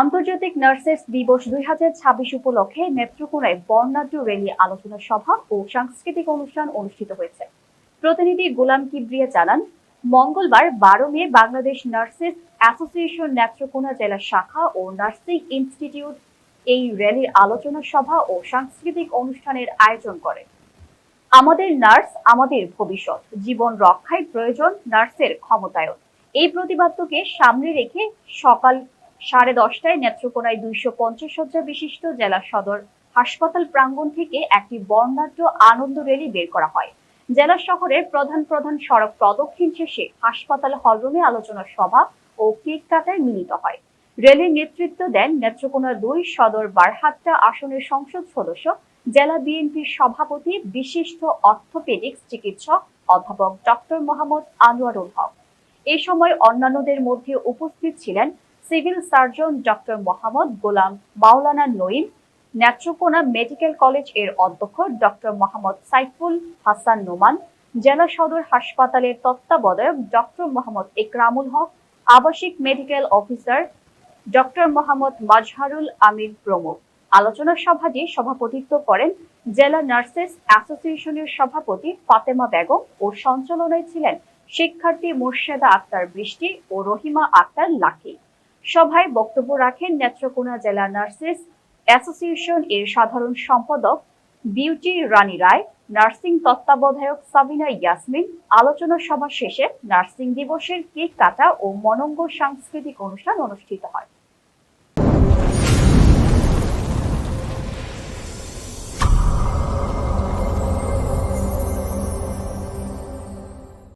আন্তর্জাতিক নার্সেস দিবস 2026 উপলক্ষে নেত্রকোনায় বর্ণাঢ্য র্যালি, আলোচনা সভা ও সাংস্কৃতিক অনুষ্ঠান অনুষ্ঠিত হয়েছে। প্রতিনিধি গোলাম কিবরিয়া জানান, মঙ্গলবার 12 মে বাংলাদেশ নার্সেস অ্যাসোসিয়েশন নেত্রকোনা জেলা শাখা ও নার্সিং ইনস্টিটিউট এই র্যালির আলোচনা সভা ও সাংস্কৃতিক অনুষ্ঠানের আয়োজন করে। আমাদের নার্স আমাদের ভবিষ্যৎ, জীবন রক্ষায় প্রয়োজন নার্সের ক্ষমতায়ন। এই প্রতিপাদ্যকে সামনে রেখে সকাল 10:30টায় নেত্রকোনায় 250 শয্যা বিশিষ্ট জেলা সদর হাসপাতাল প্রাঙ্গণ থেকে একটি বর্ণাঢ্য আনন্দ র্যালি বের করা হয়। জেলা শহরের প্রধান প্রধান সড়ক প্রদক্ষিণ শেষে হাসপাতাল হলরুমে আলোচনা সভা ও কেক কাটায় মিলিত হয়। র্যালির নেতৃত্ব দেন নেত্রকোনা 2 সদর বারহাট্টা আসনের সংসদ সদস্য, জেলা বিএনপির সভাপতি, বিশিষ্ট অর্থোপেডিক্স চিকিৎসক অধ্যাপক ডক্টর মোহাম্মদ আনোয়ারুল হক। এই সময় অন্যান্যদের মধ্যে উপস্থিত ছিলেন civil surgeon doctor Mohammad Golam Maulana Naeem, Netrokona medical college এর অধ্যক্ষ ডক্টর মোহাম্মদ সাইফুল হাসান নোমান, জেলা সদর হাসপাতালের তত্ত্বাবধায়ক ডক্টর মোহাম্মদ ইকরামুল হক, আবাসিক medical officer doctor Mohammad Mazharul Amin প্রমুখ। আলোচনা সভাটি সভাপতিত্ব করেন জেলা নার্সেস অ্যাসোসিয়েশনের সভাপতি ফাতেমা বেগম ও সঞ্চালনায় ছিলেন শিক্ষার্থী মোর্শেদা আক্তার বৃষ্টি ও রহিমা আক্তার লাকি। সভায় বক্তব্য রাখেন নেত্রকোনা জেলা নার্সেস অ্যাসোসিয়েশন এর সাধারণ সম্পাদক বিউটি রানী রায়, নার্সিং তত্ত্বাবধায়ক সাবিনা ইয়াসমিন। আলোচনা সভা শেষে নার্সিং দিবসের কেক কাটা ও মনোজ্ঞ সাংস্কৃতিক অনুষ্ঠান অনুষ্ঠিত হয়।